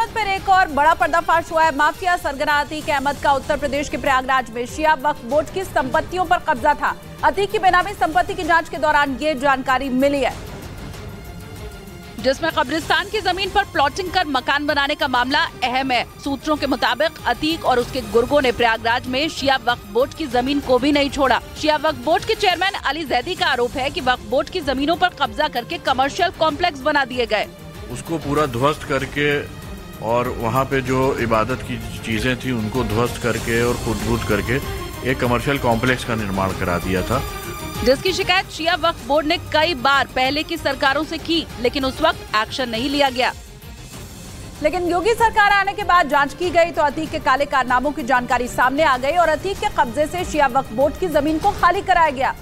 अहमद पर एक और बड़ा पर्दाफाश हुआ है। माफिया सरगना अतीक अहमद का उत्तर प्रदेश के प्रयागराज में शिया वक्फ बोर्ड की संपत्तियों पर कब्जा था। अतीक की बेनामी संपत्ति की जांच के दौरान ये जानकारी मिली है, जिसमें कब्रिस्तान की जमीन पर प्लॉटिंग कर मकान बनाने का मामला अहम है। सूत्रों के मुताबिक अतीक और उसके गुर्गों ने प्रयागराज में शिया वक्फ बोर्ड की जमीन को भी नहीं छोड़ा। शिया वक्फ बोर्ड के चेयरमैन अली जैदी का आरोप है कि वक्फ बोर्ड की जमीनों पर कब्जा करके कमर्शियल कॉम्प्लेक्स बना दिए गए। उसको पूरा ध्वस्त करके और वहाँ पे जो इबादत की चीजें थी उनको ध्वस्त करके और खुदबूद करके एक कमर्शियल कॉम्प्लेक्स का निर्माण करा दिया था, जिसकी शिकायत शिया वक्फ बोर्ड ने कई बार पहले की सरकारों से की, लेकिन उस वक्त एक्शन नहीं लिया गया। लेकिन योगी सरकार आने के बाद जांच की गई तो अतीक के काले कारनामों की जानकारी सामने आ गई और अतीक के कब्जे से शिया वक्फ बोर्ड की जमीन को खाली कराया गया।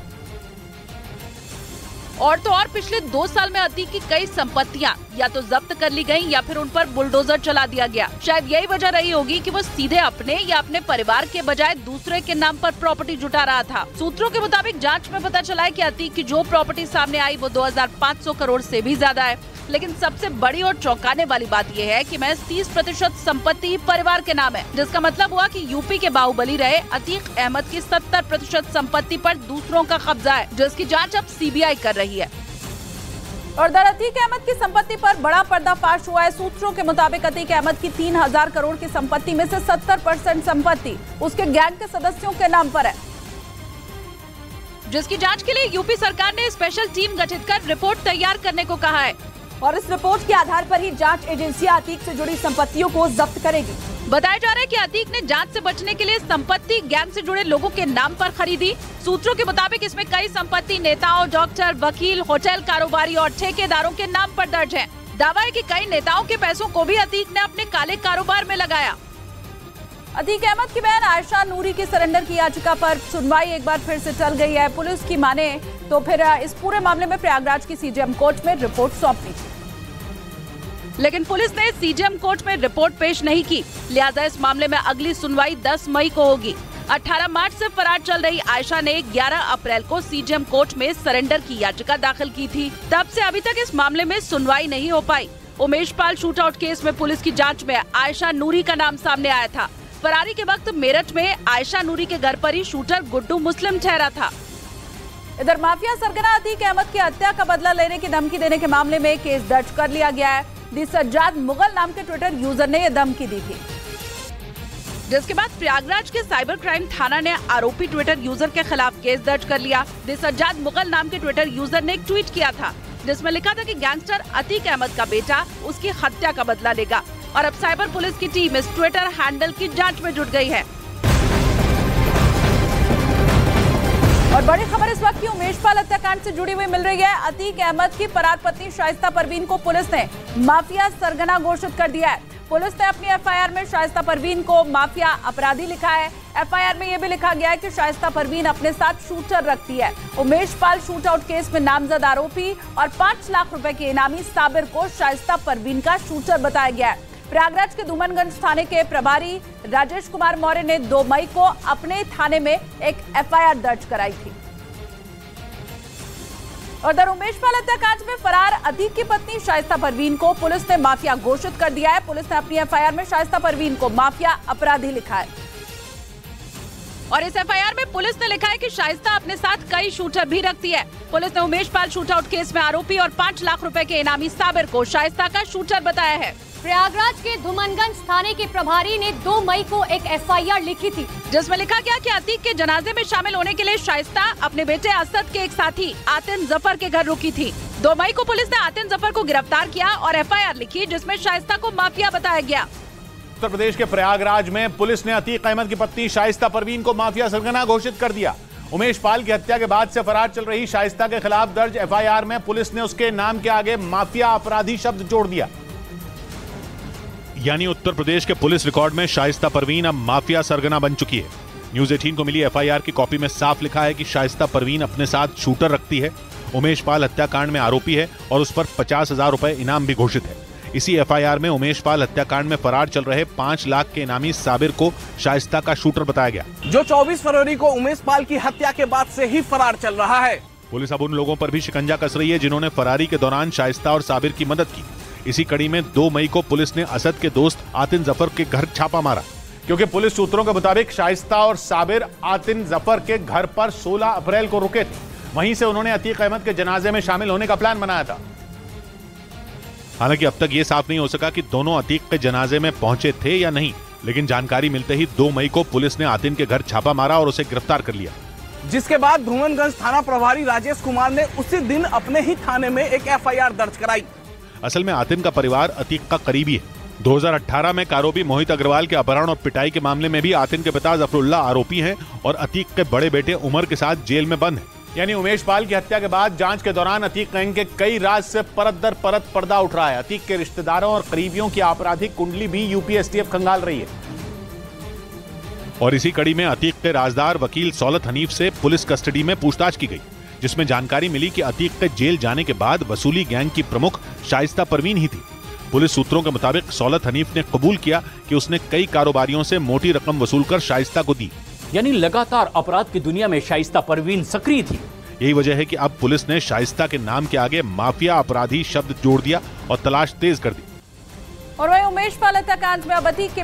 और तो और पिछले 2 साल में अतीक की कई संपत्तियां या तो जब्त कर ली गईं या फिर उन पर बुलडोजर चला दिया गया। शायद यही वजह रही होगी कि वो सीधे अपने या अपने परिवार के बजाय दूसरे के नाम पर प्रॉपर्टी जुटा रहा था। सूत्रों के मुताबिक जांच में पता चला है कि अतीक की जो प्रॉपर्टी सामने आई वो 2500 करोड़ से भी ज्यादा है। लेकिन सबसे बड़ी और चौंकाने वाली बात यह है कि महज 30% संपत्ति परिवार के नाम है, जिसका मतलब हुआ कि यूपी के बाहुबली रहे अतीक अहमद की 70% संपत्ति पर दूसरों का कब्जा है, जिसकी जांच अब सीबीआई कर रही है। और अतीक अहमद की संपत्ति पर बड़ा पर्दाफाश हुआ है। सूत्रों के मुताबिक अतीक अहमद की 3000 करोड़ की संपत्ति में से 70% संपत्ति उसके गैंग के सदस्यों के नाम पर है, जिसकी जांच के लिए यूपी सरकार ने स्पेशल टीम गठित कर रिपोर्ट तैयार करने को कहा है और इस रिपोर्ट के आधार पर ही जांच एजेंसियां अतीक से जुड़ी संपत्तियों को जब्त करेगी। बताया जा रहा है कि अतीक ने जांच से बचने के लिए संपत्ति गैंग से जुड़े लोगों के नाम पर खरीदी। सूत्रों के मुताबिक इसमें कई संपत्ति नेताओं, डॉक्टर, वकील, होटल कारोबारी और ठेकेदारों के नाम पर दर्ज है। दावा है कि कई नेताओं के पैसों को भी अतीक ने अपने काले कारोबार में लगाया। अतीक अहमद की बहन आयशा नूरी की सरेंडर की याचिका पर सुनवाई एक बार फिर से टल गई है। पुलिस की माने तो फिर इस पूरे मामले में प्रयागराज की सीजेएम कोर्ट में रिपोर्ट सौंपनी थी, लेकिन पुलिस ने सीजेएम कोर्ट में रिपोर्ट पेश नहीं की। लिहाजा इस मामले में अगली सुनवाई 10 मई को होगी। 18 मार्च से फरार चल रही आयशा ने 11 अप्रैल को सीजेएम कोर्ट में सरेंडर की याचिका दाखिल की थी। तब से अभी तक इस मामले में सुनवाई नहीं हो पाई। उमेश पाल शूटआउट केस में पुलिस की जांच में आयशा नूरी का नाम सामने आया था। फरारी के वक्त मेरठ में आयशा नूरी के घर पर ही शूटर गुड्डू मुस्लिम ठहरा था। इधर माफिया सरगना अतीक अहमद की हत्या का बदला लेने की धमकी देने के मामले में केस दर्ज कर लिया गया है। दी सज्जाद मुगल नाम के ट्विटर यूजर ने यह धमकी दी थी, जिसके बाद प्रयागराज के साइबर क्राइम थाना ने आरोपी ट्विटर यूजर के खिलाफ केस दर्ज कर लिया। दी सज्जाद मुगल नाम के ट्विटर यूजर ने एक ट्वीट किया था, जिसमें लिखा था कि गैंगस्टर अतीक अहमद का बेटा उसकी हत्या का बदला लेगा। और अब साइबर पुलिस की टीम इस ट्विटर हैंडल की जांच में जुट गई है। और बड़ी खबर इस वक्त की उमेश पाल हत्याकांड से जुड़ी हुई मिल रही है। अतीक अहमद की फरार पत्नी शाइस्ता परवीन को पुलिस ने माफिया सरगना घोषित कर दिया है। पुलिस ने अपनी एफआईआर में शाइस्ता परवीन को माफिया अपराधी लिखा है। एफआईआर में यह भी लिखा गया है कि शाइस्ता परवीन अपने साथ शूटर रखती है। उमेश पाल शूटआउट केस में नामजद आरोपी और 5 लाख रुपए के इनामी साबिर को शाइस्ता परवीन का शूटर बताया गया है। प्रयागराज के धूमनगंज थाने के प्रभारी राजेश कुमार मौर्य ने 2 मई को अपने थाने में एक एफआईआर दर्ज कराई थी। और उमेश पाल हत्याकांड में फरार अतीक की पत्नी शाइस्ता परवीन को पुलिस ने माफिया घोषित कर दिया है। पुलिस ने अपनी एफआईआर में शाइस्ता परवीन को माफिया अपराधी लिखा है और इस एफआईआर में पुलिस ने लिखा है कि शाइस्ता अपने साथ कई शूटर भी रखती है। पुलिस ने उमेश पाल शूटआउट केस में आरोपी और 5 लाख रुपए के इनामी साबिर को शाइस्ता का शूटर बताया है। प्रयागराज के धूमनगंज थाने के प्रभारी ने 2 मई को एक एफआईआर लिखी थी, जिसमें लिखा गया कि अतीक के जनाजे में शामिल होने के लिए शाइस्ता अपने बेटे असद के एक साथी आतिन जफर के घर रुकी थी। 2 मई को पुलिस ने आतिन जफर को गिरफ्तार किया और एफआईआर लिखी, जिसमें शाइस्ता को माफिया बताया गया। उत्तर प्रदेश के प्रयागराज में पुलिस ने अतीक अहमद की पत्नी शाइस्ता परवीन को माफिया सरगना घोषित कर दिया। उमेश पाल की हत्या के बाद से फरार चल रही शाइस्ता के खिलाफ दर्ज एफआईआर में पुलिस ने उसके नाम के आगे माफिया अपराधी शब्द जोड़ दिया। यानी उत्तर प्रदेश के पुलिस रिकॉर्ड में शाइस्ता परवीन अब माफिया सरगना बन चुकी है। न्यूज 18 को मिली एफआईआर की कॉपी में साफ लिखा है कि शाइस्ता परवीन अपने साथ शूटर रखती है, उमेश पाल हत्याकांड में आरोपी है और उस पर 50,000 रुपए इनाम भी घोषित है। इसी एफआईआर में उमेश पाल हत्याकांड में फरार चल रहे 5 लाख के इनामी साबिर को शाइस्ता का शूटर बताया गया, जो 24 फरवरी को उमेश पाल की हत्या के बाद से ही फरार चल रहा है। पुलिस अब उन लोगों पर भी शिकंजा कस रही है जिन्होंने फरारी के दौरान शाइस्ता और साबिर की मदद की। इसी कड़ी में 2 मई को पुलिस ने असद के दोस्त आतिन जफर के घर छापा मारा, क्योंकि पुलिस सूत्रों के मुताबिक शाइस्ता और साबिर आतिन जफर के घर पर 16 अप्रैल को रुके थे। वहीं से उन्होंने अतीक अहमद के जनाजे में शामिल होने का प्लान बनाया था। हालांकि अब तक ये साफ नहीं हो सका कि दोनों अतीक के जनाजे में पहुंचे थे या नहीं, लेकिन जानकारी मिलते ही 2 मई को पुलिस ने आतिन के घर छापा मारा और उसे गिरफ्तार कर लिया, जिसके बाद धूमनगंज थाना प्रभारी राजेश कुमार ने उसी दिन अपने ही थाने में एक एफआईआर दर्ज कराई। असल में आतिन का परिवार अतीक का करीबी है। 2018 में आरोपी मोहित अग्रवाल के अपहरण और पिटाई के मामले में भी आतिन के पिता जफरुल्ला आरोपी हैं और अतीक के बड़े बेटे उमर के साथ जेल में बंद है। यानी उमेश पाल की हत्या के बाद जांच के दौरान अतीक गैंग के कई राज से परत दर परत पर्दा उठ रहा है। अतीक के रिश्तेदारों और करीबियों की आपराधिक कुंडली भी यूपी एसटीएफ खंगाल रही है। और इसी कड़ी में अतीक के राजदार वकील सौलत हनीफ से पुलिस कस्टडी में पूछताछ की गई, जिसमें जानकारी मिली कि अतीक के जेल जाने के बाद वसूली गैंग की प्रमुख शाइस्ता परवीन ही थी। पुलिस सूत्रों के मुताबिक सौलत हनीफ ने कबूल किया कि उसने कई कारोबारियों से मोटी रकम वसूलकर शाइस्ता को दी। यानी लगातार अपराध की दुनिया में शाइस्ता परवीन सक्रिय थी। यही वजह है कि अब पुलिस ने शाइस्ता के नाम के आगे माफिया अपराधी शब्द जोड़ दिया और तलाश तेज कर दी। और वहीं उमेश पाल हत्याकांड में अब अतीक के